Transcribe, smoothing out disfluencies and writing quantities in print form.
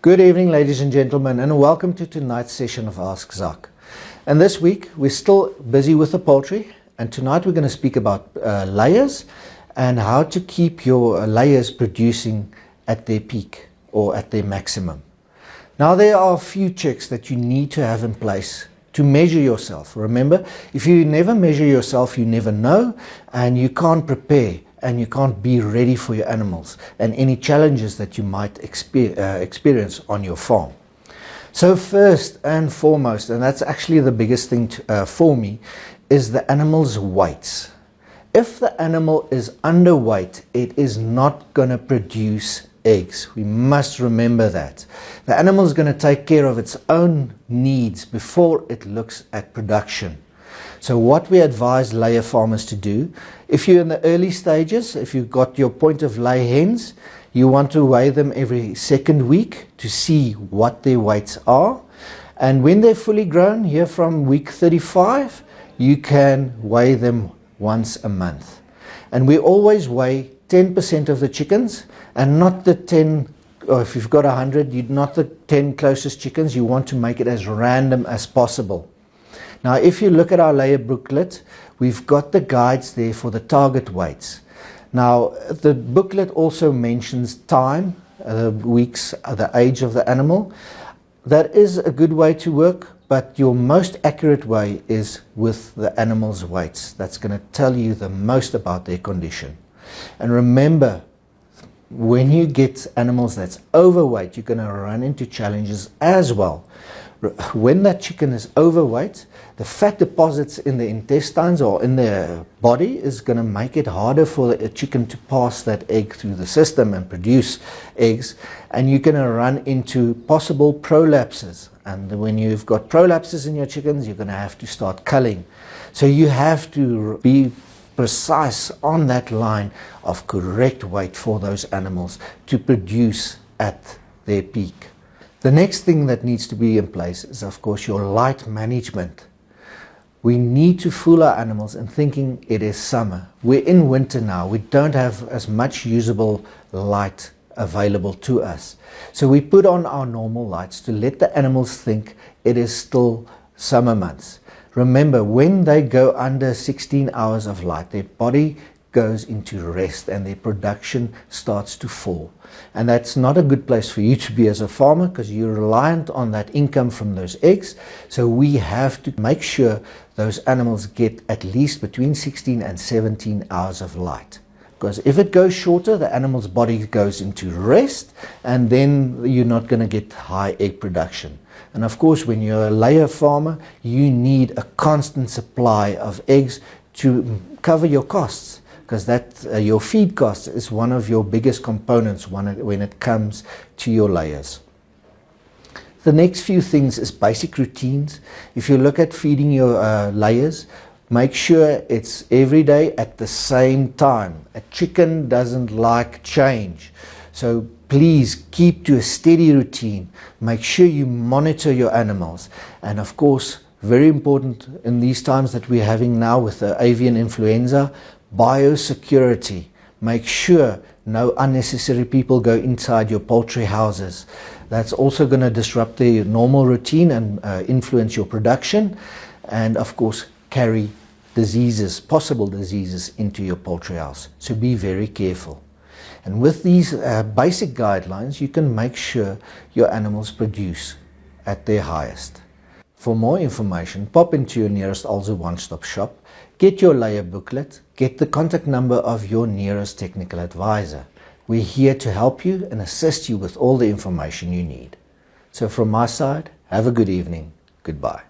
Good evening, ladies and gentlemen, and welcome to tonight's session of Ask Zak. And this week we're still busy with the poultry, and tonight we're going to speak about layers and how to keep your layers producing at their peak or at their maximum. Now, there are a few checks that you need to have in place to measure yourself. Remember, if you never measure yourself, you never know, and you can't prepare and you can't be ready for your animals and any challenges that you might experience on your farm. So first and foremost, and that's actually the biggest thing for me, is the animal's weights. If the animal is underweight, it is not going to produce eggs. We must remember that. The animal is going to take care of its own needs before it looks at production. So what we advise layer farmers to do, if you're in the early stages, if you've got your point of lay hens, you want to weigh them every second week to see what their weights are. And when they're fully grown, here from week 35, you can weigh them once a month. And we always weigh 10% of the chickens and not the 10, or if you've got 100, not the 10 closest chickens. You want to make it as random as possible. Now, if you look at our layer booklet, we've got the guides there for the target weights. Now, the booklet also mentions time, weeks, the age of the animal. That is a good way to work, but your most accurate way is with the animal's weights. That's going to tell you the most about their condition. And remember, when you get animals that's overweight, you're going to run into challenges as well. When that chicken is overweight, the fat deposits in the intestines or in their body is going to make it harder for the chicken to pass that egg through the system and produce eggs, and you're going to run into possible prolapses. And when you've got prolapses in your chickens, you're going to have to start culling. So you have to be precise on that line of correct weight for those animals to produce at their peak. The next thing that needs to be in place is, of course, your light management. We need to fool our animals in thinking it is summer. We're in winter now. We don't have as much usable light available to us. So we put on our normal lights to let the animals think it is still summer months. Remember, when they go under 16 hours of light, their body goes into rest and their production starts to fall. And that's not a good place for you to be as a farmer, because you're reliant on that income from those eggs. So we have to make sure those animals get at least between 16 and 17 hours of light. Because if it goes shorter, the animal's body goes into rest, and then you're not going to get high egg production. And of course, when you're a layer farmer, you need a constant supply of eggs to cover your costs, because that your feed cost is one of your biggest components when it comes to your layers. The next few things is basic routines. If you look at feeding your layers, make sure it's every day at the same time. A chicken doesn't like change. So please keep to a steady routine. Make sure you monitor your animals. And of course, very important in these times that we're having now with the avian influenza, biosecurity. Make sure no unnecessary people go inside your poultry houses. That's also going to disrupt the normal routine and influence your production, and of course carry diseases, possible diseases, into your poultry house. So be very careful. And with these basic guidelines, you can make sure your animals produce at their highest. For more information, pop into your nearest Alza one-stop shop, get your layer booklet, get the contact number of your nearest technical advisor. We're here to help you and assist you with all the information you need. So from my side, have a good evening. Goodbye.